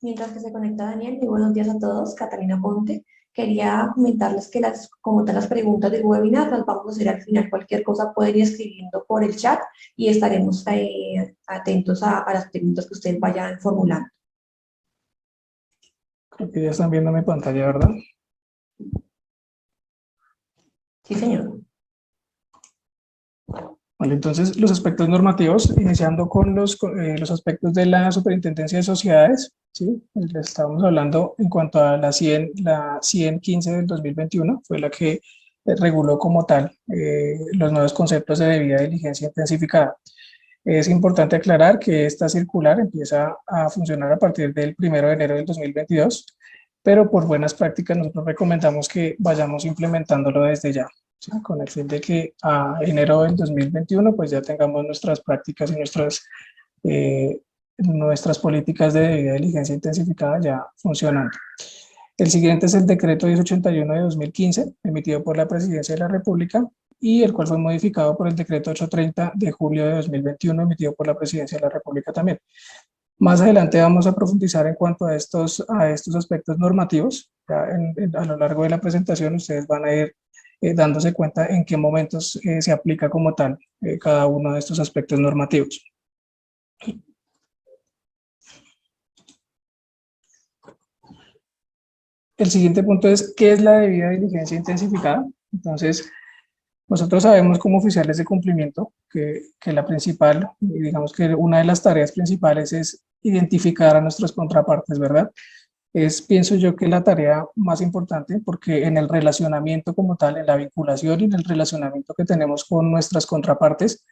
Mientras que se conecta Daniel, muy buenos días a todos. Catalina Ponte. Quería comentarles que como tal las preguntas del webinar las vamos a hacer al final. Cualquier cosa pueden ir escribiendo por el chat y estaremos atentos a las preguntas que ustedes vayan formulando. Creo que ya están viendo mi pantalla, ¿verdad? Sí, señor. Vale, entonces los aspectos normativos, iniciando con los aspectos de la Superintendencia de Sociedades, ¿sí? Les estábamos hablando en cuanto a la 10015 del 2021, fue la que reguló como tal los nuevos conceptos de debida diligencia intensificada. Es importante aclarar que esta circular empieza a funcionar a partir del 1 de enero del 2022, pero por buenas prácticas nosotros recomendamos que vayamos implementándolo desde ya, ¿sí? Con el fin de que a enero del 2021 pues ya tengamos nuestras prácticas y nuestras políticas de debida diligencia intensificada ya funcionando. El siguiente es el decreto 1081 de 2015, emitido por la Presidencia de la República, y el cual fue modificado por el decreto 830 de julio de 2021, emitido por la Presidencia de la República también. Más adelante vamos a profundizar en cuanto a estos aspectos normativos. Ya a lo largo de la presentación ustedes van a ir dándose cuenta en qué momentos se aplica como tal cada uno de estos aspectos normativos. El siguiente punto es, ¿qué es la debida diligencia intensificada? Entonces, nosotros sabemos como oficiales de cumplimiento que la principal, digamos que una de las tareas principales es identificar a nuestras contrapartes, ¿verdad? Pienso yo que la tarea más importante, porque en el relacionamiento como tal, en la vinculación y en el relacionamiento que tenemos con nuestras contrapartes,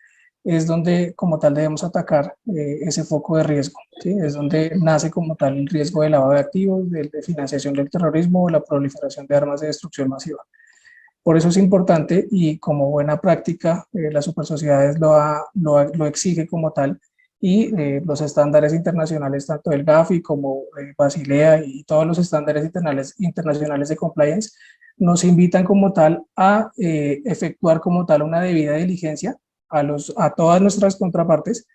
es donde como tal debemos atacar ese foco de riesgo, ¿sí? Es donde nace como tal el riesgo de lavado de activos, de financiación del terrorismo o la proliferación de armas de destrucción masiva. Por eso es importante y como buena práctica, las supersociedades lo exige como tal y los estándares internacionales, tanto el GAFI como Basilea y todos los estándares internacionales de compliance, nos invitan como tal a efectuar como tal una debida diligencia a todas nuestras contrapartes,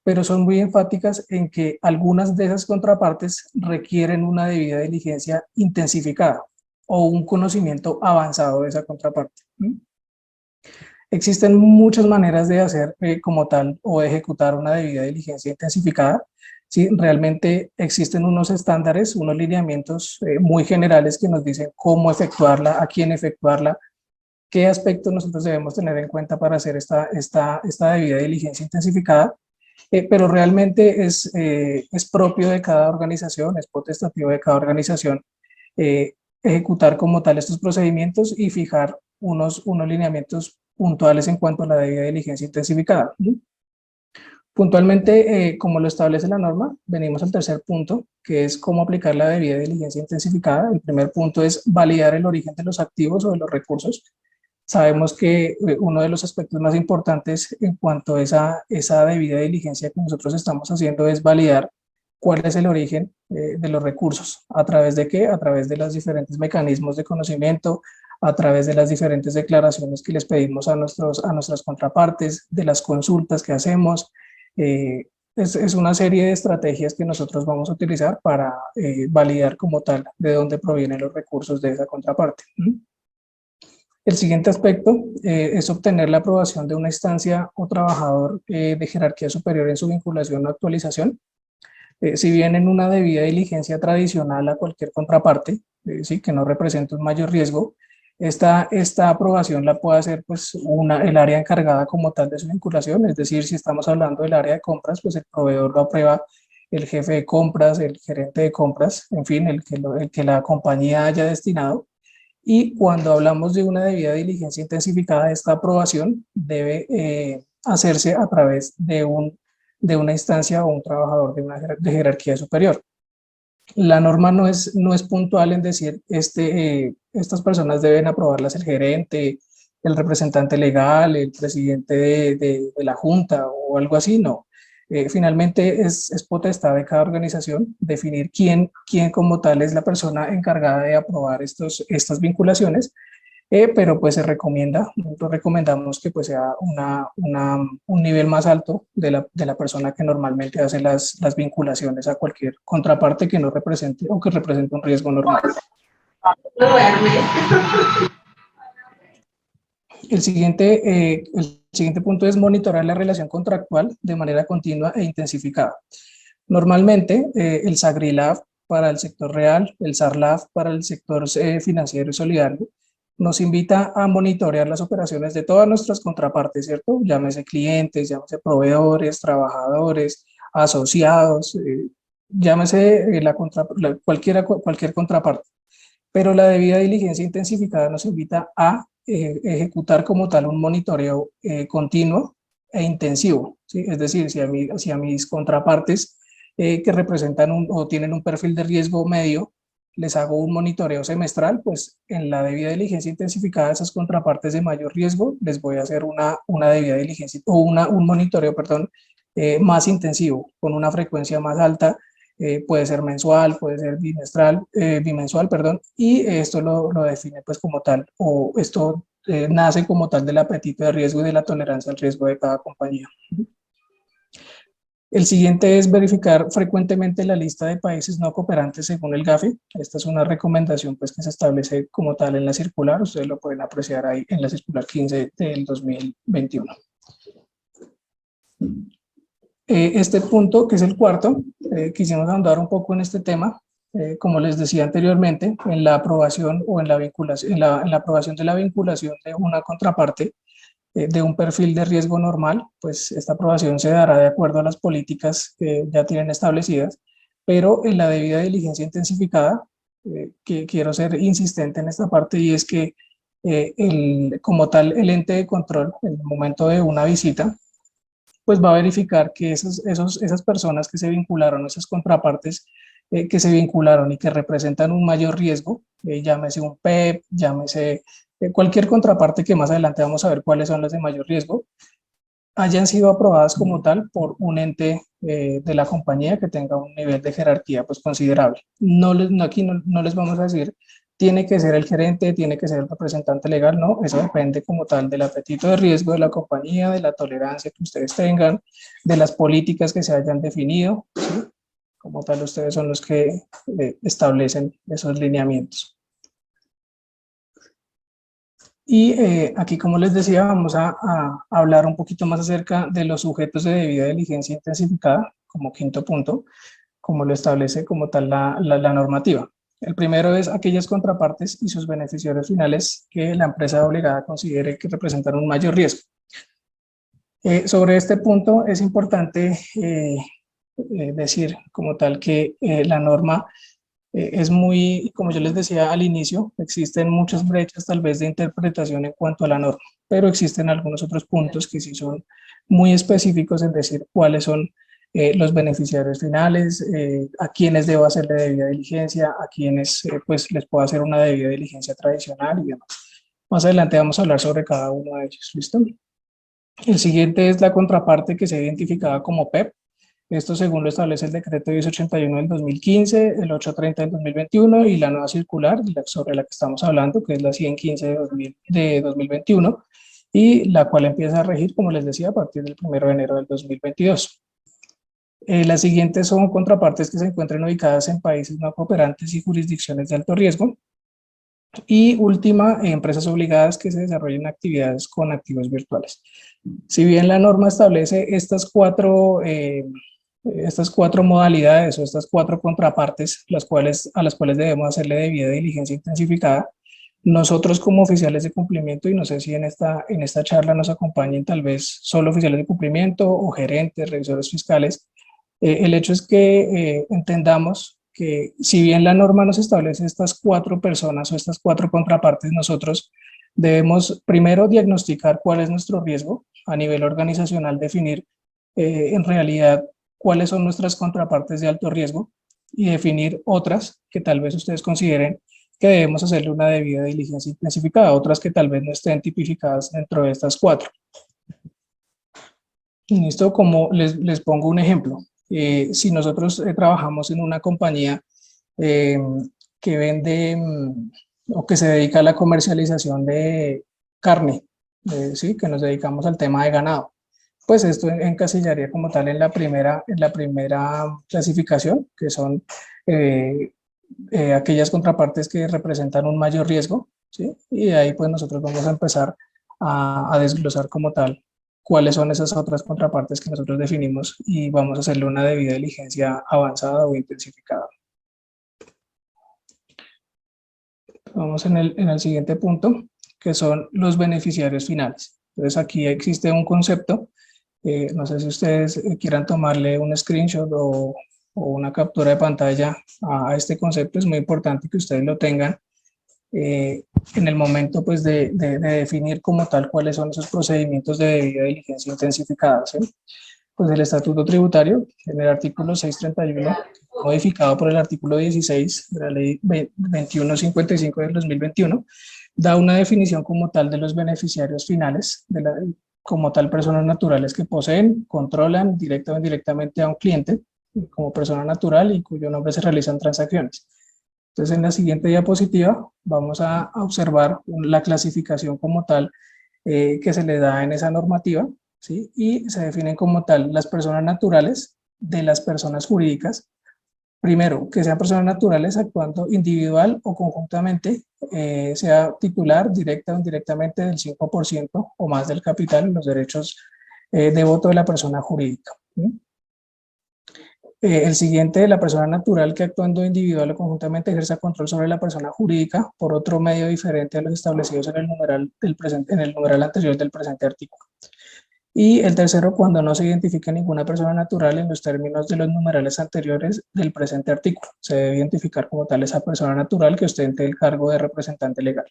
pero son muy enfáticas en que algunas de esas contrapartes requieren una debida diligencia intensificada o un conocimiento avanzado de esa contraparte. Existen muchas maneras de hacer como tal o de ejecutar una debida diligencia intensificada. ¿Sí? Realmente existen unos estándares, unos lineamientos muy generales que nos dicen cómo efectuarla, a quién efectuarla, qué aspectos nosotros debemos tener en cuenta para hacer esta debida diligencia intensificada, pero realmente es propio de cada organización, es potestativo de cada organización ejecutar como tal estos procedimientos y fijar unos lineamientos puntuales en cuanto a la debida diligencia intensificada. Puntualmente, como lo establece la norma, venimos al tercer punto, que es cómo aplicar la debida diligencia intensificada. El primer punto es validar el origen de los activos o de los recursos. Sabemos que uno de los aspectos más importantes en cuanto a esa debida diligencia que nosotros estamos haciendo es validar cuál es el origen de los recursos. ¿A través de qué? A través de los diferentes mecanismos de conocimiento, a través de las diferentes declaraciones que les pedimos a nuestras contrapartes, de las consultas que hacemos. Es una serie de estrategias que nosotros vamos a utilizar para validar como tal de dónde provienen los recursos de esa contraparte. El siguiente aspecto es obtener la aprobación de una instancia o trabajador de jerarquía superior en su vinculación o actualización. Si bien en una debida diligencia tradicional a cualquier contraparte, sí, que no represente un mayor riesgo, esta aprobación la puede hacer pues, el área encargada como tal de su vinculación, es decir, si estamos hablando del área de compras, pues el proveedor lo aprueba el jefe de compras, el gerente de compras, en fin, el que la compañía haya destinado. Y cuando hablamos de una debida diligencia intensificada, esta aprobación debe hacerse a través de una instancia o un trabajador de jerarquía superior. La norma no es puntual en decir estas personas deben aprobarlas el gerente, el representante legal, el presidente de la junta o algo así, no. Finalmente es potestad de cada organización definir quién como tal es la persona encargada de aprobar estas vinculaciones, pero pues se recomienda, nosotros recomendamos que pues sea un nivel más alto de la persona que normalmente hace las vinculaciones a cualquier contraparte que no represente o que represente un riesgo normal. El siguiente punto es monitorar la relación contractual de manera continua e intensificada. Normalmente, el SAGRILAF para el sector real, el SARLAF para el sector financiero y solidario, nos invita a monitorear las operaciones de todas nuestras contrapartes, ¿cierto? Llámese clientes, llámese proveedores, trabajadores, asociados, llámese cualquier contraparte. Pero la debida diligencia intensificada nos invita a ejecutar como tal un monitoreo continuo e intensivo, ¿sí? Es decir, si a mis contrapartes que representan o tienen un perfil de riesgo medio, les hago un monitoreo semestral, pues en la debida diligencia intensificada de esas contrapartes de mayor riesgo, les voy a hacer una debida diligencia o un monitoreo, perdón, más intensivo, con una frecuencia más alta, puede ser mensual, puede ser bimensual, perdón, y esto lo define pues como tal, o esto nace como tal del apetito de riesgo y de la tolerancia al riesgo de cada compañía. El siguiente es verificar frecuentemente la lista de países no cooperantes según el GAFI. Esta es una recomendación pues, que se establece como tal en la circular. Ustedes lo pueden apreciar ahí en la circular 15 del 2021. Este punto, que es el cuarto, quisimos ahondar un poco en este tema. Como les decía anteriormente, en la aprobación o en la vinculación, en la aprobación de la vinculación de una contraparte, de un perfil de riesgo normal, pues esta aprobación se dará de acuerdo a las políticas que ya tienen establecidas, pero en la debida diligencia intensificada, que quiero ser insistente en esta parte, y es que como tal el ente de control, en el momento de una visita, pues va a verificar que esas personas que se vincularon, esas contrapartes que se vincularon y que representan un mayor riesgo, llámese un PEP, llámese cualquier contraparte que más adelante vamos a ver cuáles son las de mayor riesgo, hayan sido aprobadas como tal por un ente de la compañía que tenga un nivel de jerarquía pues considerable. Aquí no les vamos a decir tiene que ser el gerente, tiene que ser el representante legal, no, eso depende como tal del apetito de riesgo de la compañía, de la tolerancia que ustedes tengan, de las políticas que se hayan definido, ¿sí? Como tal ustedes son los que establecen esos lineamientos. Y aquí, como les decía, vamos a hablar un poquito más acerca de los sujetos de debida diligencia intensificada, como quinto punto, como lo establece como tal la normativa. El primero es aquellas contrapartes y sus beneficiarios finales que la empresa obligada considere que representan un mayor riesgo. Sobre este punto es importante decir como tal que la norma es muy, como yo les decía al inicio, existen muchas brechas tal vez de interpretación en cuanto a la norma, pero existen algunos otros puntos que sí son muy específicos en decir cuáles son los beneficiarios finales, a quienes debo hacerle debida diligencia, a quienes pues les puedo hacer una debida diligencia tradicional y demás. Más adelante vamos a hablar sobre cada uno de ellos, ¿listo? El siguiente es la contraparte que se identificaba como PEP. Esto según lo establece el decreto 1081 del 2015, el 830 del 2021 y la nueva circular sobre la que estamos hablando, que es la 115 de 2021, y la cual empieza a regir, como les decía, a partir del 1 de enero del 2022. Las siguientes son contrapartes que se encuentran ubicadas en países no cooperantes y jurisdicciones de alto riesgo. Y última, empresas obligadas que se desarrollen actividades con activos virtuales. Si bien la norma establece estas cuatro modalidades o estas cuatro contrapartes a las cuales debemos hacerle debida diligencia intensificada, nosotros como oficiales de cumplimiento, y no sé si en esta charla nos acompañen tal vez solo oficiales de cumplimiento o gerentes, revisores fiscales, el hecho es que entendamos que si bien la norma nos establece estas cuatro personas o estas cuatro contrapartes, nosotros debemos primero diagnosticar cuál es nuestro riesgo a nivel organizacional, definir en realidad cuáles son nuestras contrapartes de alto riesgo y definir otras que tal vez ustedes consideren que debemos hacerle una debida diligencia intensificada, otras que tal vez no estén tipificadas dentro de estas cuatro. Y esto como les pongo un ejemplo. Si nosotros trabajamos en una compañía que vende o que se dedica a la comercialización de carne, ¿sí? Que nos dedicamos al tema de ganado. Pues esto encasillaría como tal en la primera clasificación, que son aquellas contrapartes que representan un mayor riesgo, ¿sí? Y de ahí pues nosotros vamos a empezar a desglosar como tal cuáles son esas otras contrapartes que nosotros definimos y vamos a hacerle una debida diligencia avanzada o intensificada. Vamos en el siguiente punto, que son los beneficiarios finales. Entonces aquí existe un concepto, no sé si ustedes quieran tomarle un screenshot o una captura de pantalla a este concepto. Es muy importante que ustedes lo tengan en el momento pues, de definir como tal cuáles son esos procedimientos de debida diligencia intensificada, ¿sí? Pues el Estatuto Tributario, en el artículo 631, modificado por el artículo 16 de la Ley 2155 del 2021, da una definición como tal de los beneficiarios finales, como tal personas naturales que poseen, controlan directa o indirectamente a un cliente como persona natural y cuyo nombre se realizan transacciones. Entonces, en la siguiente diapositiva vamos a observar la clasificación como tal que se le da en esa normativa, ¿sí? Y se definen como tal las personas naturales de las personas jurídicas. Primero, que sean personas naturales actuando individual o conjuntamente, sea titular directa o indirectamente del 5% o más del capital en los derechos de voto de la persona jurídica, ¿sí? El siguiente, la persona natural que actuando individual o conjuntamente ejerza control sobre la persona jurídica por otro medio diferente a los establecidos en el numeral, en el numeral anterior del presente artículo. Y el tercero, cuando no se identifica ninguna persona natural en los términos de los numerales anteriores del presente artículo. Se debe identificar como tal esa persona natural que ostente el cargo de representante legal.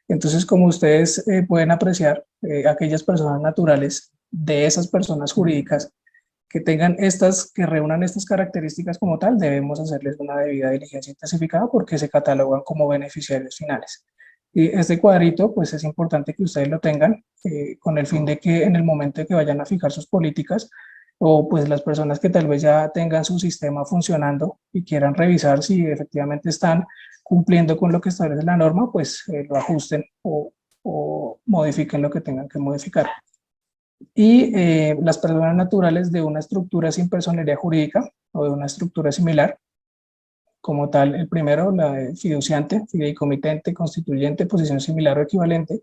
Entonces, como ustedes pueden apreciar, aquellas personas naturales de esas personas jurídicas que tengan que reúnan estas características como tal, debemos hacerles una debida diligencia intensificada porque se catalogan como beneficiarios finales. Y este cuadrito, pues es importante que ustedes lo tengan con el fin de que en el momento de que vayan a fijar sus políticas o pues las personas que tal vez ya tengan su sistema funcionando y quieran revisar si efectivamente están cumpliendo con lo que establece la norma, pues lo ajusten o modifiquen lo que tengan que modificar. Y las personas naturales de una estructura sin personería jurídica o de una estructura similar, como tal, el primero, la de fiduciante, fideicomitente, constituyente, posición similar o equivalente.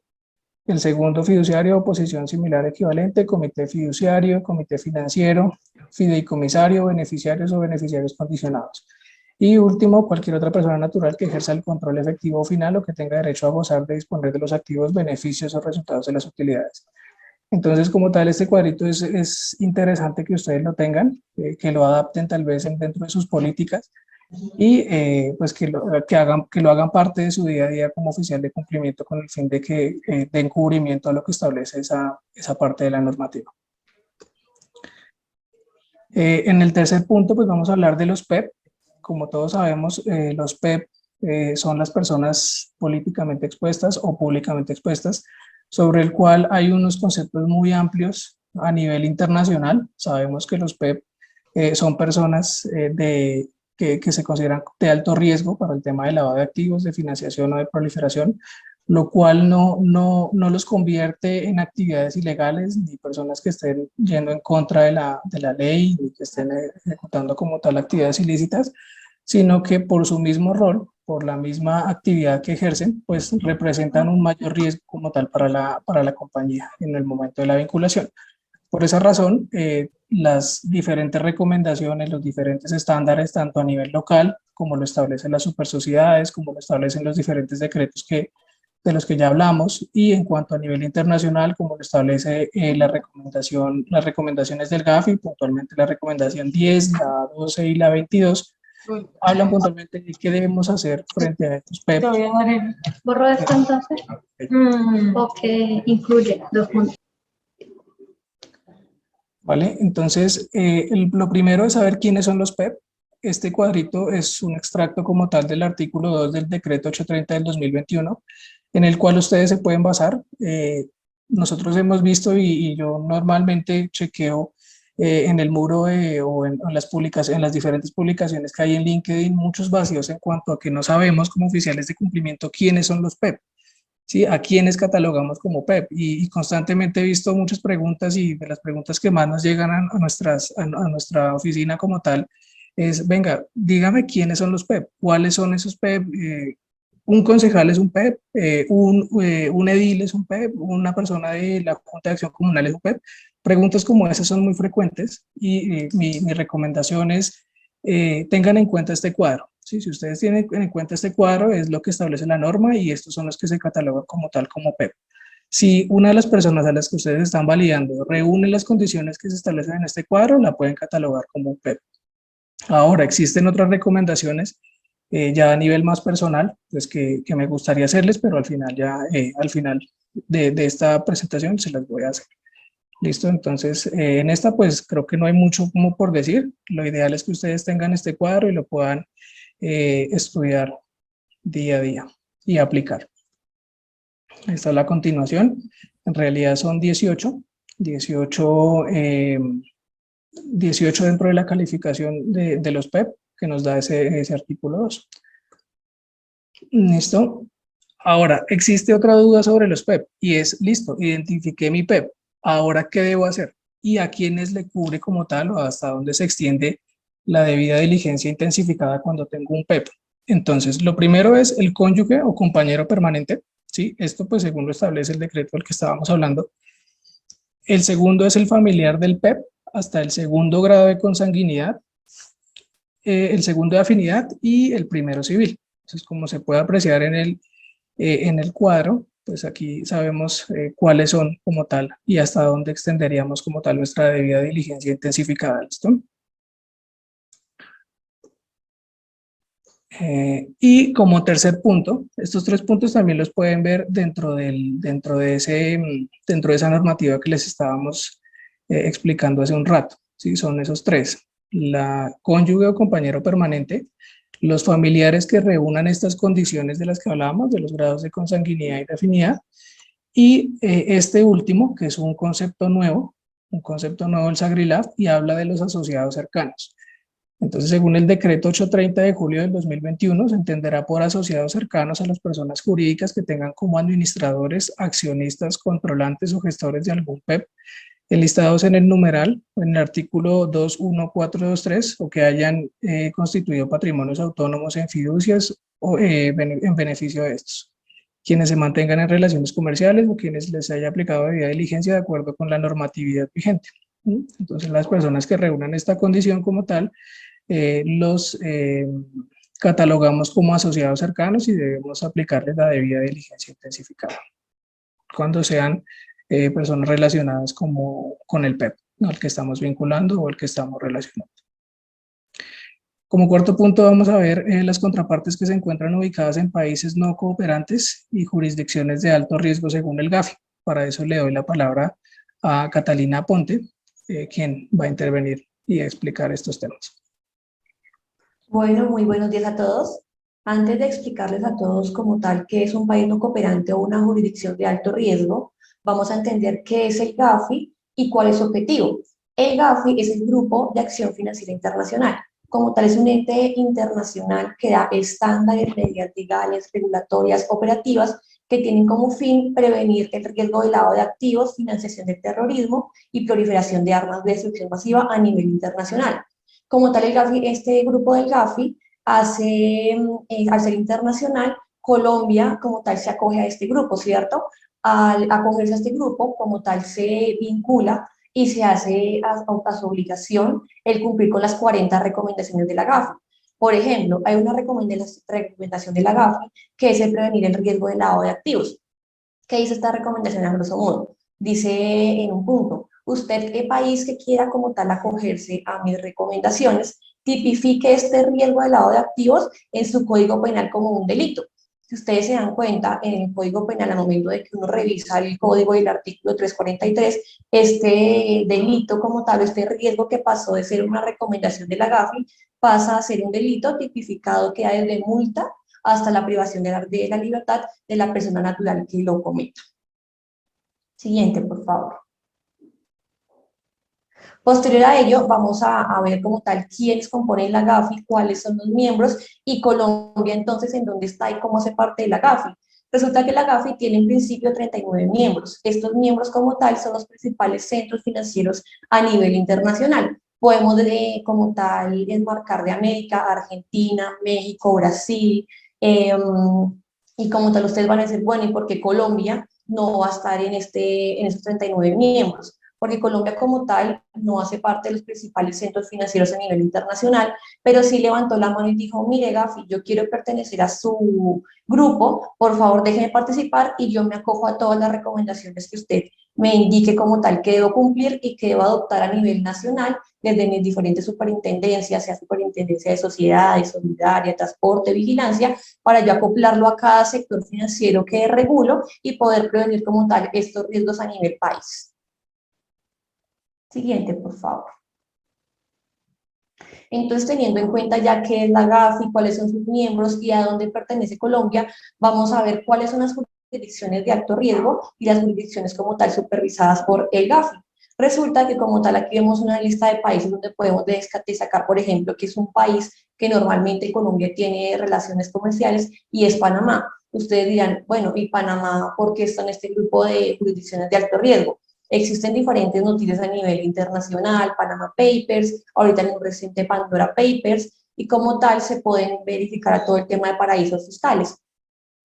El segundo, fiduciario o posición similar o equivalente, comité fiduciario, comité financiero, fideicomisario, beneficiarios o beneficiarios condicionados. Y último, cualquier otra persona natural que ejerza el control efectivo final o que tenga derecho a gozar de disponer de los activos, beneficios o resultados de las utilidades. Entonces, como tal, este cuadrito es interesante que ustedes lo tengan, que lo adapten tal vez dentro de sus políticas y pues que lo hagan parte de su día a día como oficial de cumplimiento con el fin de que den cubrimiento a lo que establece esa parte de la normativa. En el tercer punto, pues vamos a hablar de los PEP. Como todos sabemos, los PEP son las personas políticamente expuestas o públicamente expuestas, sobre el cual hay unos conceptos muy amplios a nivel internacional. Sabemos que los PEP son personas que se consideran de alto riesgo para el tema de lavado de activos, de financiación o de proliferación, lo cual no los convierte en actividades ilegales ni personas que estén yendo en contra de la ley ni que estén ejecutando como tal actividades ilícitas, sino que por su mismo rol, por la misma actividad que ejercen, pues representan un mayor riesgo como tal para la compañía en el momento de la vinculación. Por esa razón, las diferentes recomendaciones, los diferentes estándares, tanto a nivel local, como lo establecen las supersociedades, como lo establecen los diferentes decretos de los que ya hablamos, y en cuanto a nivel internacional, como lo establece las recomendaciones del GAFI, puntualmente la recomendación 10, la 12 y la 22, hablan puntualmente de qué debemos hacer frente a estos PEP. ¿Borro esto entonces? ¿O que incluye los puntos? ¿Vale? Entonces, lo primero es saber quiénes son los PEP. Este cuadrito es un extracto como tal del artículo 2 del decreto 830 del 2021, en el cual ustedes se pueden basar. Nosotros hemos visto y yo normalmente chequeo en el muro o en las en las diferentes publicaciones que hay en LinkedIn, muchos vacíos en cuanto a que no sabemos como oficiales de cumplimiento quiénes son los PEP. ¿Sí? A quiénes catalogamos como PEP y constantemente he visto muchas preguntas y de las preguntas que más nos llegan a nuestra oficina como tal es, venga, dígame quiénes son los PEP, cuáles son esos PEP, un concejal es un PEP, un edil es un PEP, una persona de la Junta de Acción Comunal es un PEP. Preguntas como esas son muy frecuentes y mi recomendación es tengan en cuenta este cuadro. ¿Sí? Si ustedes tienen en cuenta este cuadro, es lo que establece la norma y estos son los que se catalogan como tal, como PEP. Si una de las personas a las que ustedes están validando reúne las condiciones que se establecen en este cuadro, la pueden catalogar como PEP. Ahora, existen otras recomendaciones ya a nivel más personal, pues que me gustaría hacerles, pero al final de esta presentación se las voy a hacer. Listo, entonces en esta pues creo que no hay mucho como por decir. Lo ideal es que ustedes tengan este cuadro y lo puedan estudiar día a día y aplicar. Esta es la continuación. En realidad son 18 dentro de la calificación de los PEP que nos da ese artículo 2. Listo. Ahora, existe otra duda sobre los PEP y es, listo, identifiqué mi PEP. Ahora, ¿qué debo hacer? ¿Y a quiénes le cubre como tal o hasta dónde se extiende la debida diligencia intensificada cuando tengo un PEP? Entonces, lo primero es el cónyuge o compañero permanente, ¿sí? Esto pues según lo establece el decreto del que estábamos hablando. El segundo es el familiar del PEP hasta el segundo grado de consanguinidad, el segundo de afinidad y el primero civil. Entonces, como se puede apreciar en el cuadro, pues aquí sabemos cuáles son como tal y hasta dónde extenderíamos como tal nuestra debida diligencia intensificada. ¿Listo? Y como tercer punto, estos tres puntos también los pueden ver dentro de esa normativa que les estábamos explicando hace un rato. ¿Sí? Son esos tres: la cónyuge o compañero permanente, los familiares que reúnan estas condiciones de las que hablábamos, de los grados de consanguinidad y de afinidad, y este último, que es un concepto nuevo del SAGRILAF, y habla de los asociados cercanos. Entonces, según el decreto 830 de julio del 2021, se entenderá por asociados cercanos a las personas jurídicas que tengan como administradores, accionistas, controlantes o gestores de algún PEP, enlistados en el numeral, en el artículo 21423, o que hayan constituido patrimonios autónomos en fiducias o en beneficio de estos. Quienes se mantengan en relaciones comerciales o quienes les haya aplicado debida diligencia de acuerdo con la normatividad vigente. Entonces, las personas que reúnan esta condición como tal, los catalogamos como asociados cercanos y debemos aplicarles la debida diligencia intensificada cuando sean personas relacionadas con el PEP, ¿no? Al que estamos vinculando o el que estamos relacionando. Como cuarto punto vamos a ver las contrapartes que se encuentran ubicadas en países no cooperantes y jurisdicciones de alto riesgo según el GAFI. Para eso le doy la palabra a Catalina Aponte, quien va a intervenir y a explicar estos temas. Bueno, muy buenos días a todos. Antes de explicarles a todos como tal qué es un país no cooperante o una jurisdicción de alto riesgo, vamos a entender qué es el GAFI y cuál es su objetivo. El GAFI es el Grupo de Acción Financiera Internacional. Como tal, es un ente internacional que da estándares, medidas legales, regulatorias, operativas, que tienen como fin prevenir el riesgo de lavado de activos, financiación del terrorismo y proliferación de armas de destrucción masiva a nivel internacional. Como tal, el GAFI, este grupo del GAFI al ser internacional, Colombia como tal se acoge a este grupo, ¿cierto? Al acogerse a este grupo, como tal se vincula y se hace a su obligación el cumplir con las 40 recomendaciones de la GAFI. Por ejemplo, hay una recomendación de la GAFI que es el prevenir el riesgo de lavado de activos. ¿Qué dice esta recomendación a grosso modo? Dice en un punto, usted, ¿qué país que quiera como tal acogerse a mis recomendaciones, tipifique este riesgo de lavado de activos en su código penal como un delito? Si ustedes se dan cuenta, en el Código Penal, al momento de que uno revisa el código y el artículo 343, este delito como tal, este riesgo que pasó de ser una recomendación de la GAFI, pasa a ser un delito tipificado que hay desde multa hasta la privación de la libertad de la persona natural que lo cometa. Siguiente, por favor. Posterior a ello, vamos a ver como tal quiénes componen la GAFI, cuáles son los miembros y Colombia entonces en dónde está y cómo hace parte de la GAFI. Resulta que la GAFI tiene en principio 39 miembros. Estos miembros como tal son los principales centros financieros a nivel internacional. Podemos como tal enmarcar de América, Argentina, México, Brasil, y como tal ustedes van a decir, bueno, ¿y por qué Colombia no va a estar en estos 39 miembros? Porque Colombia como tal no hace parte de los principales centros financieros a nivel internacional, pero sí levantó la mano y dijo, mire Gafi, yo quiero pertenecer a su grupo, por favor déjeme participar y yo me acojo a todas las recomendaciones que usted me indique como tal que debo cumplir y que debo adoptar a nivel nacional desde mis diferentes superintendencias, sea superintendencia de sociedades, solidaria, transporte, vigilancia, para yo acoplarlo a cada sector financiero que regulo y poder prevenir como tal estos riesgos a nivel país. Siguiente, por favor. Entonces, teniendo en cuenta ya qué es la GAFI, cuáles son sus miembros y a dónde pertenece Colombia, vamos a ver cuáles son las jurisdicciones de alto riesgo y las jurisdicciones como tal supervisadas por el GAFI. Resulta que como tal aquí vemos una lista de países donde podemos destacar, por ejemplo, que es un país que normalmente Colombia tiene relaciones comerciales y es Panamá. Ustedes dirán, bueno, ¿y Panamá por qué está en este grupo de jurisdicciones de alto riesgo? Existen diferentes noticias a nivel internacional, Panama Papers, ahorita en un reciente Pandora Papers, y como tal se pueden verificar todo el tema de paraísos fiscales.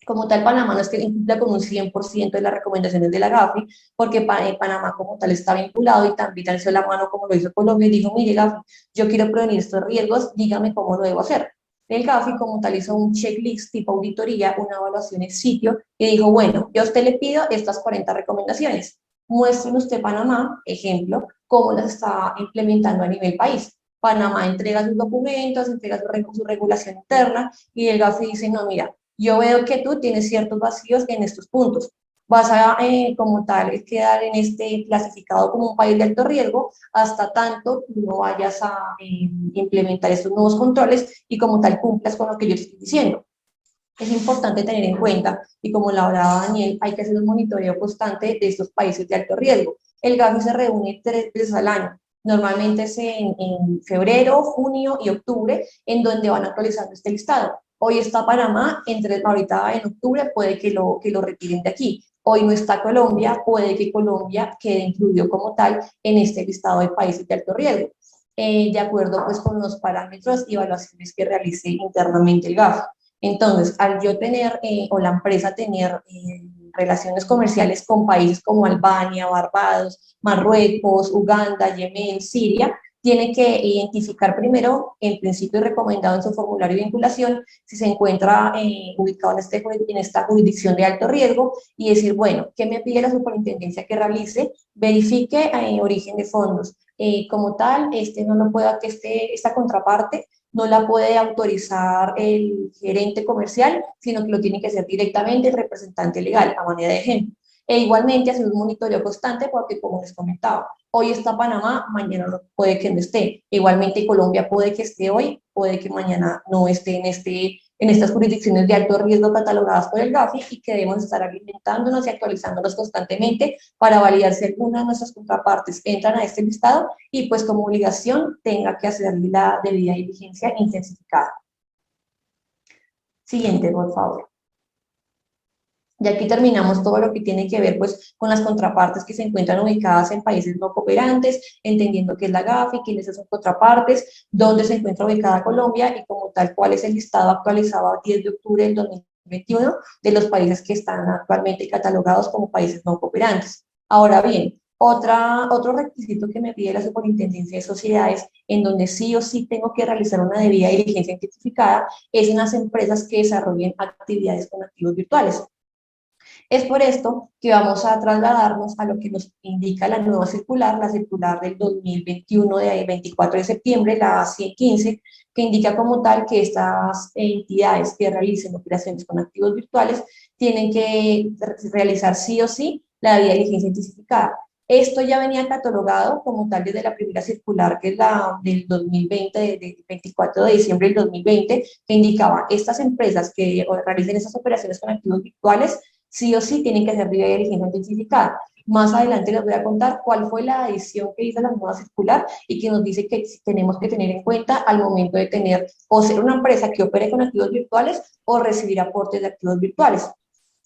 Como tal, Panamá no es que cumpla con un 100% de las recomendaciones de la GAFI, porque Panamá como tal está vinculado y también alzó la mano como lo hizo Colombia y dijo, mire GAFI, yo quiero prevenir estos riesgos, dígame cómo lo debo hacer. El GAFI como tal hizo un checklist tipo auditoría, una evaluación en sitio, y dijo, bueno, yo a usted le pido estas 40 recomendaciones. Muéstreme usted Panamá, ejemplo, cómo las está implementando a nivel país. Panamá entrega sus documentos, entrega su regulación interna, y el GAFI dice, no, mira, yo veo que tú tienes ciertos vacíos en estos puntos. Vas a, como tal, quedar en este clasificado como un país de alto riesgo hasta tanto tú no vayas a implementar estos nuevos controles y como tal cumplas con lo que yo te estoy diciendo. Es importante tener en cuenta, y como lo hablaba Daniel, hay que hacer un monitoreo constante de estos países de alto riesgo. El GAFI se reúne 3 veces al año, normalmente es en febrero, junio y octubre, en donde van actualizando este listado. Hoy está Panamá, ahorita en octubre puede que lo retiren de aquí. Hoy no está Colombia, puede que Colombia quede incluido como tal en este listado de países de alto riesgo, de acuerdo pues con los parámetros y evaluaciones que realice internamente el GAFI. Entonces, al yo tener, o la empresa tener relaciones comerciales con países como Albania, Barbados, Marruecos, Uganda, Yemen, Siria, tiene que identificar primero el principio recomendado en su formulario de vinculación, si se encuentra ubicado en esta jurisdicción de alto riesgo, y decir, bueno, ¿qué me pide la superintendencia que realice? Verifique origen de fondos. Como tal, no lo pueda que esta contraparte no la puede autorizar el gerente comercial, sino que lo tiene que hacer directamente el representante legal, a manera de ejemplo. E igualmente hacer un monitoreo constante porque, como les comentaba, hoy está Panamá, mañana no, puede que no esté. Igualmente Colombia puede que esté hoy, puede que mañana no esté en estas jurisdicciones de alto riesgo catalogadas por el GAFI y que debemos estar alimentándonos y actualizándonos constantemente para validar si alguna de nuestras contrapartes entran a este listado y pues como obligación tenga que hacer la debida diligencia intensificada. Siguiente, por favor. Y aquí terminamos todo lo que tiene que ver pues con las contrapartes que se encuentran ubicadas en países no cooperantes, entendiendo qué es la GAFI, quiénes son sus contrapartes, dónde se encuentra ubicada Colombia y como tal cuál es el listado actualizado a 10 de octubre del 2021 de los países que están actualmente catalogados como países no cooperantes. Ahora bien, otro requisito que me pide la Superintendencia de Sociedades, en donde sí o sí tengo que realizar una debida diligencia identificada, es en las empresas que desarrollen actividades con activos virtuales. Es por esto que vamos a trasladarnos a lo que nos indica la nueva circular, la circular del 2021 de 24 de septiembre, la 115, que indica como tal que estas entidades que realicen operaciones con activos virtuales tienen que realizar sí o sí la debida diligencia intensificada. Esto ya venía catalogado como tal desde la primera circular, que es la del 2020, del 24 de diciembre del 2020, que indicaba estas empresas que realicen esas operaciones con activos virtuales sí o sí tienen que hacer debida diligencia intensificada. Más adelante les voy a contar cuál fue la adición que hizo la nueva circular y que nos dice que tenemos que tener en cuenta al momento de tener o ser una empresa que opere con activos virtuales o recibir aportes de activos virtuales.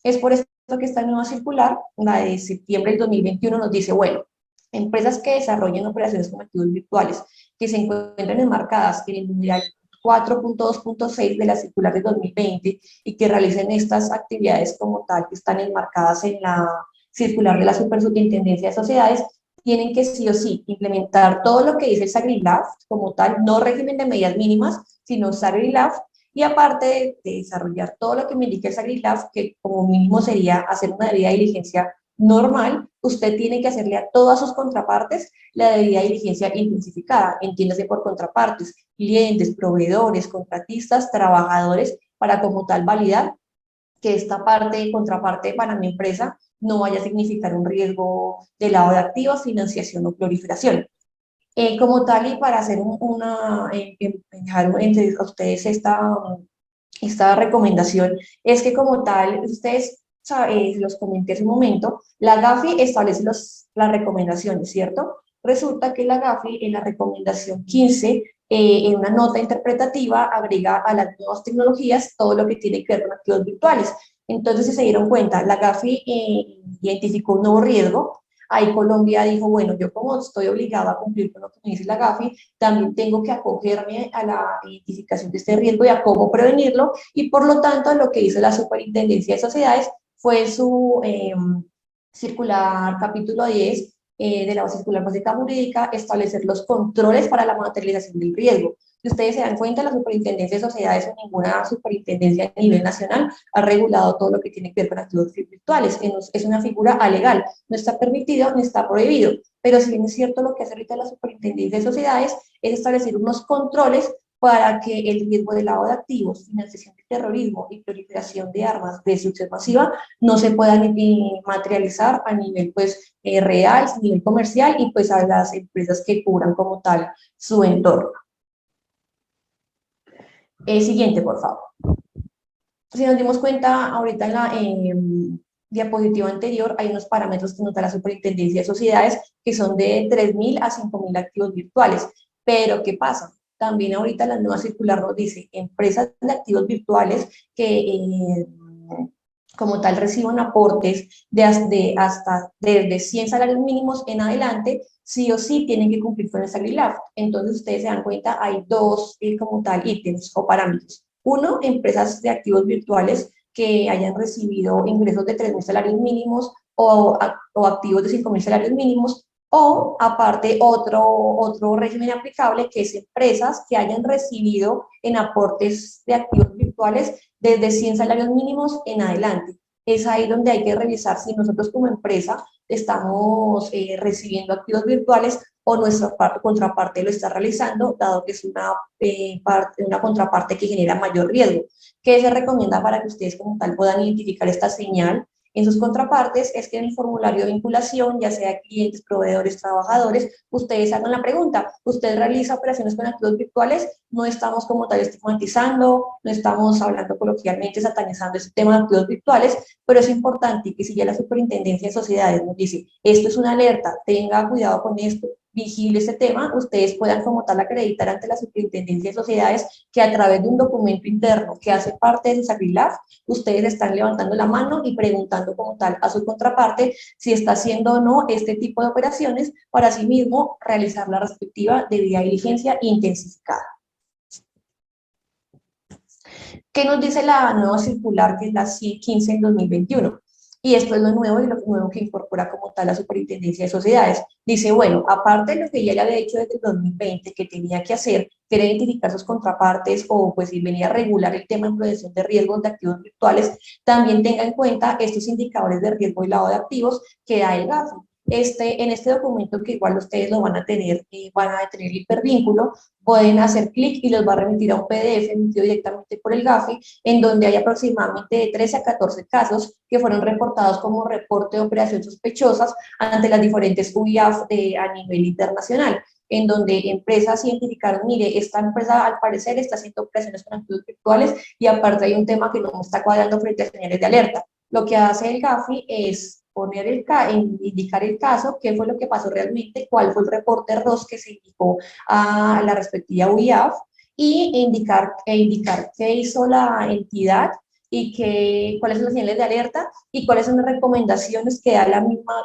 Es por esto que esta nueva circular, la de septiembre del 2021, nos dice, bueno, empresas que desarrollen operaciones con activos virtuales que se encuentran enmarcadas en el numeral 4.2.6 de la circular de 2020 y que realicen estas actividades como tal que están enmarcadas en la circular de la Supersuperintendencia de Sociedades, tienen que sí o sí implementar todo lo que dice el SAGRILAF como tal, no régimen de medidas mínimas, sino SAGRILAF, y aparte de desarrollar todo lo que me indica el SAGRILAF, que como mínimo sería hacer una debida diligencia normal, usted tiene que hacerle a todas sus contrapartes la debida diligencia intensificada, entiéndase por contrapartes, clientes, proveedores, contratistas, trabajadores, para como tal validar que esta parte, contraparte para mi empresa, no vaya a significar un riesgo de lado de activos, financiación o proliferación. Como tal, y para hacer dejar entre ustedes esta recomendación, es que como tal, ustedes, los comenté hace un momento, la GAFI establece las recomendaciones, ¿cierto? Resulta que la GAFI en la recomendación 15, en una nota interpretativa, agrega a las nuevas tecnologías todo lo que tiene que ver con activos virtuales. Entonces, si se dieron cuenta, la GAFI identificó un nuevo riesgo. Ahí Colombia dijo, bueno, yo como estoy obligado a cumplir con lo que me dice la GAFI, también tengo que acogerme a la identificación de este riesgo y a cómo prevenirlo, y por lo tanto lo que hizo la Superintendencia de Sociedades fue su circular capítulo 10 de la circular básica jurídica, establecer los controles para la materialización del riesgo. Si ustedes se dan cuenta, la Superintendencia de Sociedades o ninguna superintendencia a nivel nacional ha regulado todo lo que tiene que ver con activos virtuales. Es una figura alegal, no está permitido ni está prohibido. Pero si bien es cierto, lo que hace ahorita la Superintendencia de Sociedades es establecer unos controles para que el riesgo de lavado de activos, financiación de terrorismo y proliferación de armas de destrucción masiva no se puedan materializar a nivel pues, real, a nivel comercial y pues a las empresas que cubran como tal su entorno. Siguiente, por favor. Si nos dimos cuenta, ahorita en la diapositiva anterior hay unos parámetros que nos da la Superintendencia de Sociedades que son de 3.000 a 5.000 activos virtuales. Pero, ¿qué pasa? También ahorita la nueva circular nos dice empresas de activos virtuales que como tal reciban aportes desde 100 salarios mínimos en adelante, sí o sí tienen que cumplir con el SAGRILAF. Entonces, ustedes se dan cuenta, hay dos como tal ítems o parámetros. Uno, empresas de activos virtuales que hayan recibido ingresos de 3.000 salarios mínimos o activos de 5.000 salarios mínimos, o aparte otro régimen aplicable que es empresas que hayan recibido en aportes de activos virtuales desde 100 salarios mínimos en adelante. Es ahí donde hay que revisar si nosotros como empresa estamos recibiendo activos virtuales o nuestra contraparte lo está realizando, dado que es una contraparte que genera mayor riesgo. ¿Qué se recomienda para que ustedes como tal puedan identificar esta señal en sus contrapartes? Es que en el formulario de vinculación, ya sea clientes, proveedores, trabajadores, ustedes hagan la pregunta, ¿usted realiza operaciones con activos virtuales? No estamos como tal estigmatizando, no estamos hablando coloquialmente, satanizando este tema de activos virtuales, pero es importante que si ya la Superintendencia de Sociedades nos dice, esto es una alerta, tenga cuidado con esto, vigile este tema, ustedes puedan como tal acreditar ante la Superintendencia de Sociedades que a través de un documento interno que hace parte del SAGRILAF, ustedes están levantando la mano y preguntando como tal a su contraparte si está haciendo o no este tipo de operaciones para asimismo realizar la respectiva debida diligencia intensificada. ¿Qué nos dice la nueva circular, que es la 15 en 2021? Y esto es lo nuevo y lo nuevo que incorpora como tal la Superintendencia de Sociedades. Dice, bueno, aparte de lo que ya le había hecho desde el 2020, que tenía que hacer, que era identificar sus contrapartes o pues si venía a regular el tema en prevención de riesgos de activos virtuales, también tenga en cuenta estos indicadores de riesgo y lavado de activos que da el GAFI. En este documento, que igual ustedes lo van a tener el hipervínculo, pueden hacer clic y los va a remitir a un PDF emitido directamente por el GAFI, en donde hay aproximadamente de 13 a 14 casos que fueron reportados como reporte de operaciones sospechosas ante las diferentes UIAF a nivel internacional, en donde empresas identificaron, mire, esta empresa al parecer está haciendo operaciones con activos virtuales y aparte hay un tema que no está cuadrando frente a señales de alerta. Lo que hace el GAFI es poner indicar el caso, qué fue lo que pasó realmente, cuál fue el reporte ROS que se indicó a la respectiva UIAF, y indicar qué hizo la entidad y cuáles son las señales de alerta y cuáles son las recomendaciones que da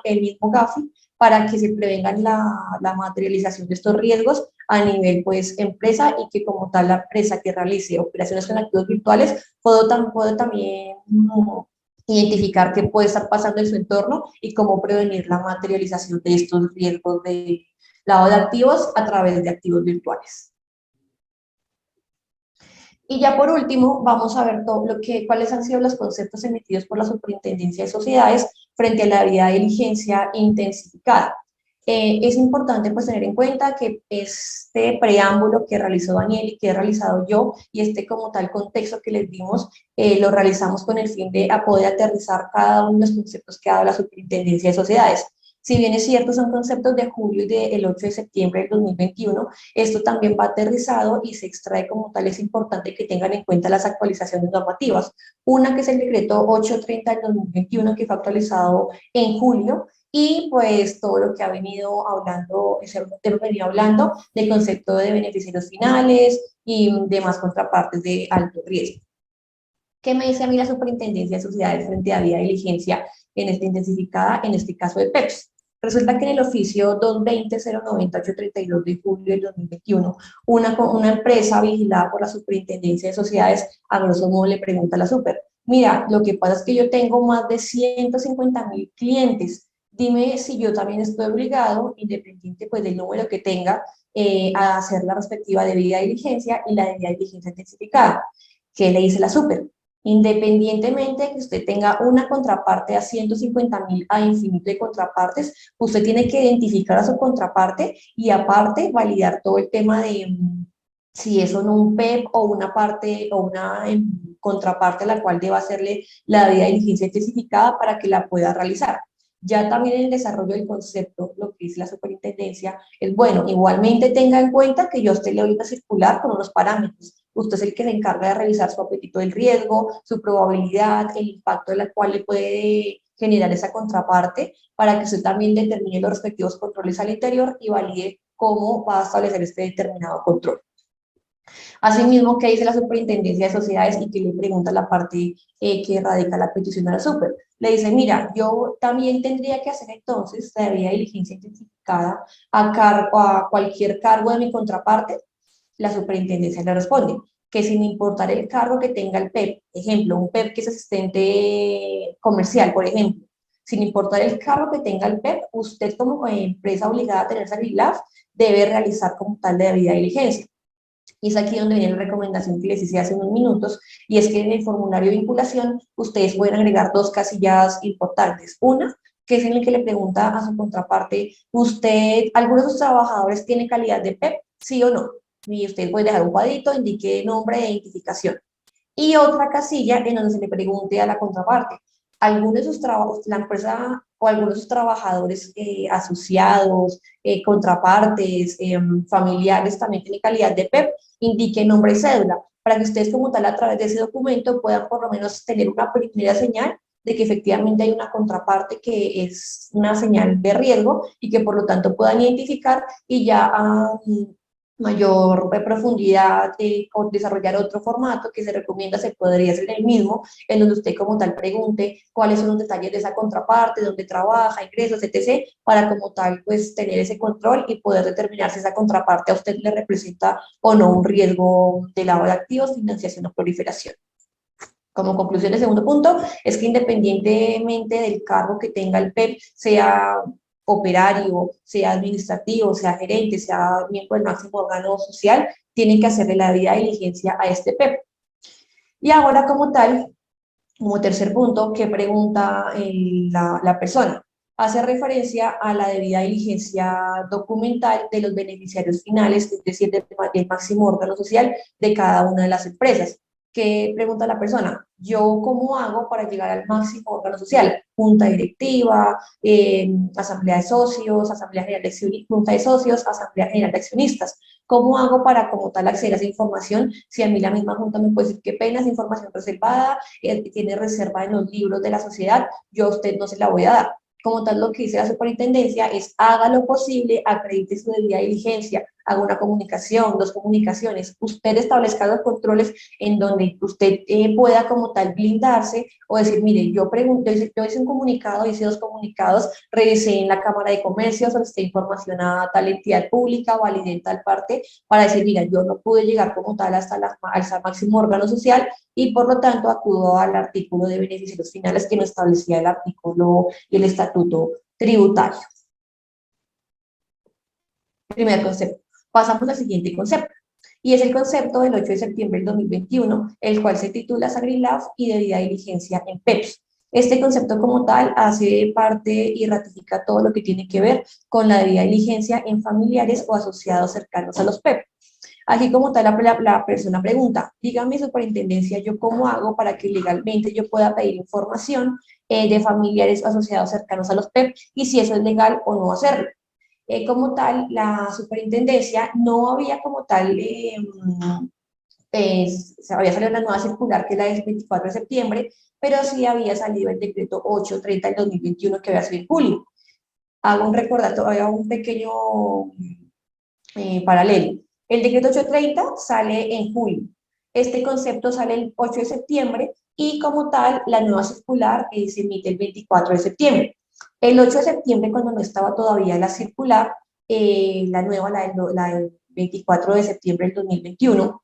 el mismo GAFI para que se prevengan la materialización de estos riesgos a nivel pues empresa, y que como tal la empresa que realice operaciones con activos virtuales puedo también identificar qué puede estar pasando en su entorno y cómo prevenir la materialización de estos riesgos de lavado de activos a través de activos virtuales. Y ya por último, vamos a ver cuáles han sido los conceptos emitidos por la Superintendencia de Sociedades frente a la debida diligencia intensificada. Es importante pues tener en cuenta que este preámbulo que realizó Daniel y que he realizado yo, y este como tal contexto que les dimos, lo realizamos con el fin de poder aterrizar cada uno de los conceptos que ha dado la Superintendencia de Sociedades. Si bien es cierto, son conceptos de julio y del 8 de septiembre del 2021, esto también va aterrizado y se extrae como tal. Es importante que tengan en cuenta las actualizaciones normativas. Una que es el decreto 830 del 2021, que fue actualizado en julio, y pues todo lo que ha venido hablando, hemos venido hablando del concepto de beneficiarios finales y demás contrapartes de alto riesgo. ¿Qué me dice a mí la Superintendencia de Sociedades frente a vía diligencia en esta intensificada, en este caso de PEPS? Resulta que en el oficio 220-090-832 de julio del 2021, una empresa vigilada por la Superintendencia de Sociedades, a grosso modo le pregunta a la Super: mira, lo que pasa es que yo tengo más de 150.000 clientes, dime si yo también estoy obligado, independiente pues del número que tenga, a hacer la respectiva debida diligencia y la debida diligencia intensificada. ¿Qué le dice la Super? Independientemente de que usted tenga una contraparte a 150.000 a infinito de contrapartes, usted tiene que identificar a su contraparte y aparte validar todo el tema de si es o no un PEP o una parte o una contraparte a la cual deba hacerle la debida diligencia especificada para que la pueda realizar. Ya también en el desarrollo del concepto, lo que dice la Superintendencia es, bueno, igualmente tenga en cuenta que yo a usted le doy una circular con unos parámetros. Usted es el que se encarga de revisar su apetito del riesgo, su probabilidad, el impacto de la cual le puede generar esa contraparte, para que usted también determine los respectivos controles al interior y valide cómo va a establecer este determinado control. Asimismo, ¿qué dice la Superintendencia de Sociedades y que le pregunta la parte que radica la petición a la Super? Le dice, mira, yo también tendría que hacer entonces la debida diligencia intensificada a cualquier cargo de mi contraparte. La Superintendencia le responde que sin importar el cargo que tenga el PEP, ejemplo, un PEP que es asistente comercial, por ejemplo, sin importar el cargo que tenga el PEP, usted como empresa obligada a tener SAGRILAF debe realizar como tal de debida diligencia. Y es aquí donde viene la recomendación que les hice hace unos minutos, y es que en el formulario de vinculación ustedes pueden agregar dos casillas importantes. Una, que es en el que le pregunta a su contraparte, ¿alguno de sus trabajadores tiene calidad de PEP? ¿Sí o no? Y usted puede dejar un cuadrito, indique nombre e identificación. Y otra casilla en donde se le pregunte a la contraparte, ¿alguno de sus trabajos, la empresa o algunos de sus trabajadores asociados, contrapartes, familiares también tiene calidad de PEP? Indique nombre y cédula, para que ustedes como tal a través de ese documento puedan por lo menos tener una primera señal de que efectivamente hay una contraparte que es una señal de riesgo y que por lo tanto puedan identificar y ya mayor profundidad o desarrollar otro formato que se recomienda, se podría hacer el mismo, en donde usted como tal pregunte cuáles son los detalles de esa contraparte, dónde trabaja, ingresos, etc., para como tal pues tener ese control y poder determinar si esa contraparte a usted le representa o no un riesgo de lavado de activos, financiación o proliferación. Como conclusión, el segundo punto es que independientemente del cargo que tenga el PEP, sea operario, sea administrativo, sea gerente, sea miembro del máximo órgano social, tienen que hacerle la debida diligencia a este PEP. Y ahora como tal, como tercer punto, ¿qué pregunta la persona? Hace referencia a la debida diligencia documental de los beneficiarios finales, es decir, del máximo órgano social de cada una de las empresas. ¿Qué pregunta la persona? ¿Yo cómo hago para llegar al máximo órgano social? Junta directiva, asamblea de socios, asamblea general de accionistas, junta de socios, asamblea general de accionistas. ¿Cómo hago para como tal acceder a esa información? Si a mí la misma junta me puede decir qué pena, esa información reservada, tiene reserva en los libros de la sociedad, yo a usted no se la voy a dar. como tal lo que dice la superintendencia es haga lo posible, acredite su debida diligencia, haga una comunicación, dos comunicaciones, usted establezca los controles en donde usted pueda como tal blindarse o decir, mire, yo pregunté, yo hice un comunicado, hice dos comunicados, revisé en la Cámara de Comercio, solicité información a tal entidad pública, validé en tal parte, para decir, mira, yo no pude llegar como tal hasta el máximo órgano social y por lo tanto acudo al artículo de beneficios finales que nos establecía el artículo y el estatuto tributario. Primer concepto. Pasamos al siguiente concepto, y es el concepto del 8 de septiembre del 2021, el cual se titula Sagrilaf y debida diligencia en PEPs. Este concepto como tal hace parte y ratifica todo lo que tiene que ver con la debida diligencia en familiares o asociados cercanos a los PEP. Aquí como tal la persona pregunta, dígame superintendencia, ¿yo cómo hago para que legalmente yo pueda pedir información de familiares o asociados cercanos a los PEP y si eso es legal o no hacerlo? Como tal, la superintendencia no había como tal, había salido una nueva circular que es la del 24 de septiembre, pero sí había salido el decreto 830 del 2021 que había sido en julio. Hago un recordatorio, hago un pequeño paralelo. El decreto 830 sale en julio. Este concepto sale el 8 de septiembre y como tal la nueva circular se emite el 24 de septiembre. El 8 de septiembre, cuando no estaba todavía la circular, la nueva, la del 24 de septiembre del 2021,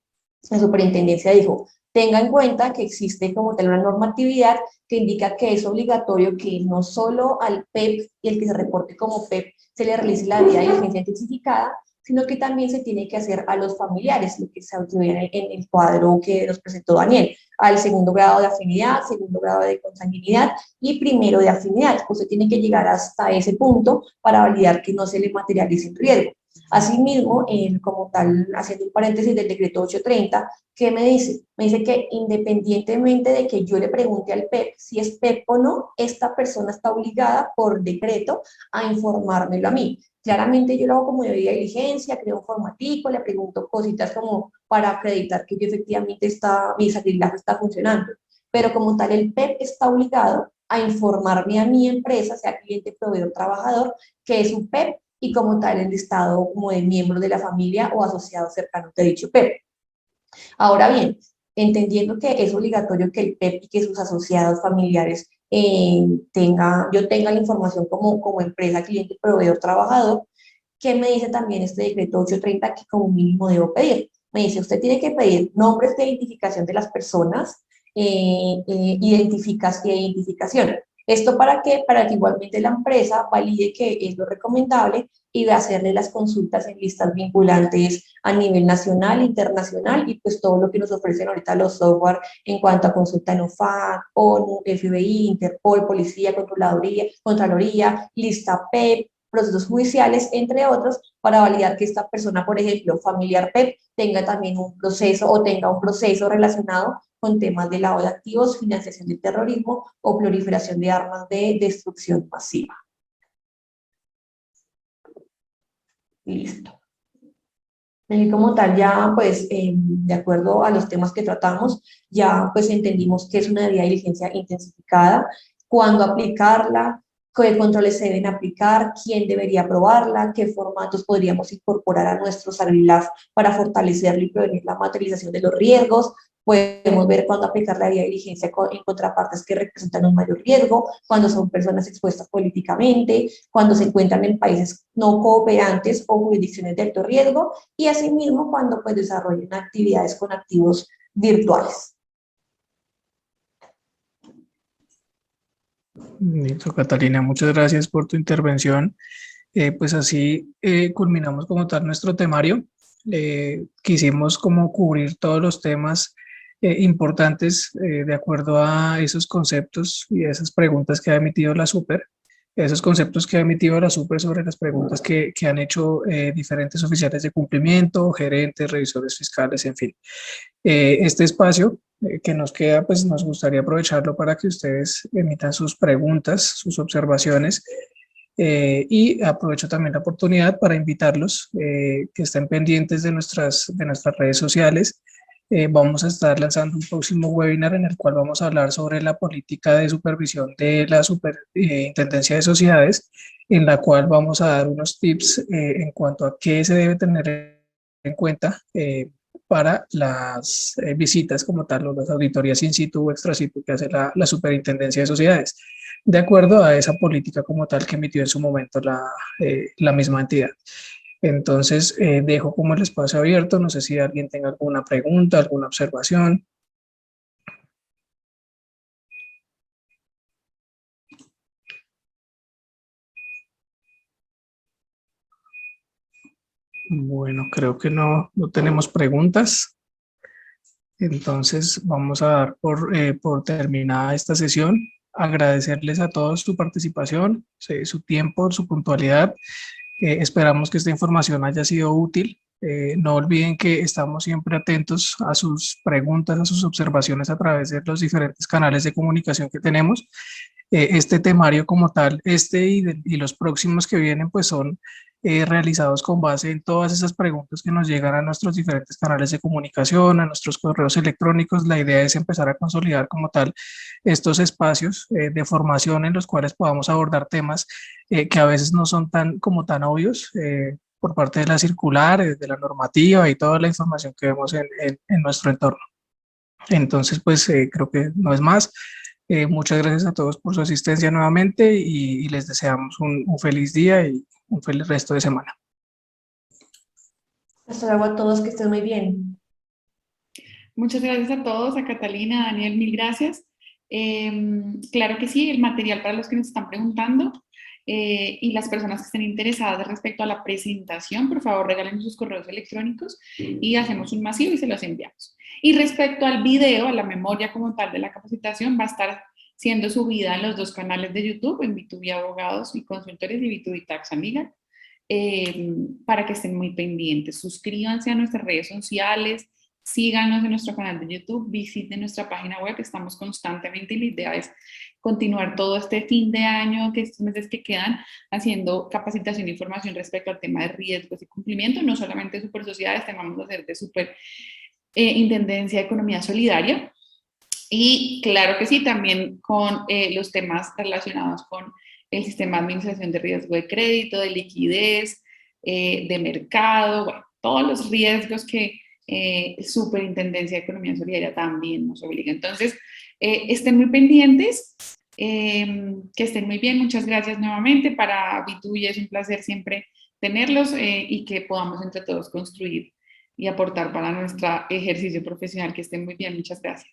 la superintendencia dijo, tenga en cuenta que existe como tal una normatividad que indica que es obligatorio que no solo al PEP y el que se reporte como PEP se le realice la debida diligencia intensificada, sino que también se tiene que hacer a los familiares, lo que se ve en el cuadro que nos presentó Daniel, al segundo grado de afinidad, segundo grado de consanguinidad y primero de afinidad. Usted tiene que llegar hasta ese punto para validar que no se le materialice el riesgo. Asimismo, como tal, haciendo un paréntesis del decreto 830, ¿qué me dice? Me dice que independientemente de que yo le pregunte al PEP si es PEP o no, esta persona está obligada por decreto a informármelo a mí. Claramente yo lo hago como debida diligencia, creo un formatico, le pregunto cositas como para acreditar que yo efectivamente mi sacrilegio está funcionando. Pero como tal, el PEP está obligado a informarme a mi empresa, sea cliente, proveedor, trabajador, que es un PEP y como tal el estado como de miembro de la familia o asociado cercano de dicho PEP. Ahora bien, entendiendo que es obligatorio que el PEP y que sus asociados familiares yo tenga la información como empresa, cliente, proveedor, trabajador, ¿qué me dice también este decreto 830 que como mínimo debo pedir? Me dice, usted tiene que pedir nombres de identificación de las personas, identificación. ¿Esto para qué? Para que igualmente la empresa valide que es lo recomendable y va a hacerle las consultas en listas vinculantes a nivel nacional, internacional y pues todo lo que nos ofrecen ahorita los software en cuanto a consulta en OFAC, ONU, FBI, Interpol, Policía, Contraloría, lista PEP, procesos judiciales, entre otros, para validar que esta persona, por ejemplo, familiar PEP, tenga también un proceso o tenga un proceso relacionado con temas de lavado de activos, financiación del terrorismo o proliferación de armas de destrucción masiva. Listo. Y como tal, ya pues, de acuerdo a los temas que tratamos, ya pues entendimos que es una debida diligencia intensificada, cuándo aplicarla, qué controles se deben aplicar, quién debería aprobarla, qué formatos podríamos incorporar a nuestro SAGRILAF para fortalecerlo y prevenir la materialización de los riesgos. Podemos ver cuándo aplicar la debida diligencia en contrapartes que representan un mayor riesgo, cuando son personas expuestas políticamente, cuando se encuentran en países no cooperantes o jurisdicciones de alto riesgo, y asimismo cuando pues desarrollen actividades con activos virtuales. Listo, Catalina, muchas gracias por tu intervención. Pues así culminamos como tal nuestro temario. Quisimos como cubrir todos los temas importantes de acuerdo a esos conceptos y a esas preguntas que ha emitido la SUPER, esos conceptos que ha emitido la SUPER sobre las preguntas que han hecho diferentes oficiales de cumplimiento, gerentes, revisores fiscales, en fin. Este espacio que nos queda, pues nos gustaría aprovecharlo para que ustedes emitan sus preguntas, sus observaciones, y aprovecho también la oportunidad para invitarlos que estén pendientes de nuestras redes sociales, vamos a estar lanzando un próximo webinar en el cual vamos a hablar sobre la política de supervisión de la Superintendencia de Sociedades, en la cual vamos a dar unos tips en cuanto a qué se debe tener en cuenta para las visitas como tal o las auditorías in situ o extra situ que hace la Superintendencia de Sociedades, de acuerdo a esa política como tal que emitió en su momento la misma entidad. Entonces, dejo como el espacio abierto, no sé si alguien tenga alguna pregunta, alguna observación. Bueno, creo que no tenemos preguntas. Entonces, vamos a dar por terminada esta sesión. Agradecerles a todos su participación, su tiempo, su puntualidad. Esperamos que esta información haya sido útil. No olviden que estamos siempre atentos a sus preguntas, a sus observaciones a través de los diferentes canales de comunicación que tenemos. Este temario como tal, y los próximos que vienen, pues son realizados con base en todas esas preguntas que nos llegan a nuestros diferentes canales de comunicación, a nuestros correos electrónicos. La idea es empezar a consolidar como tal estos espacios de formación en los cuales podamos abordar temas que a veces no son tan obvios por parte de la circular, de la normativa y toda la información que vemos en nuestro entorno. Entonces, pues creo que no es más. Muchas gracias a todos por su asistencia nuevamente y les deseamos un feliz día y un feliz resto de semana. Hasta luego a todos, que estén muy bien. Muchas gracias a todos, a Catalina, a Daniel, mil gracias. Claro que sí, el material para los que nos están preguntando y las personas que estén interesadas respecto a la presentación, por favor regalen sus correos electrónicos y hacemos un masivo y se los enviamos. Y respecto al video, a la memoria como tal de la capacitación, va a estar siendo subida en los dos canales de YouTube, en B2B Abogados y Consultores y B2B Tax Amiga, para que estén muy pendientes. Suscríbanse a nuestras redes sociales, síganos en nuestro canal de YouTube, visiten nuestra página web, estamos constantemente y la idea es continuar todo este fin de año, que estos meses que quedan, haciendo capacitación e información respecto al tema de riesgos y cumplimiento, no solamente de super sociedades, vamos a hacer de super intendencia de economía solidaria. Y claro que sí, también con los temas relacionados con el sistema de administración de riesgo de crédito, de liquidez, de mercado, bueno, todos los riesgos que Superintendencia de Economía Solidaria también nos obliga. Entonces, estén muy pendientes, que estén muy bien. Muchas gracias nuevamente. Para B2B es un placer siempre tenerlos y que podamos entre todos construir y aportar para nuestro ejercicio profesional. Que estén muy bien. Muchas gracias.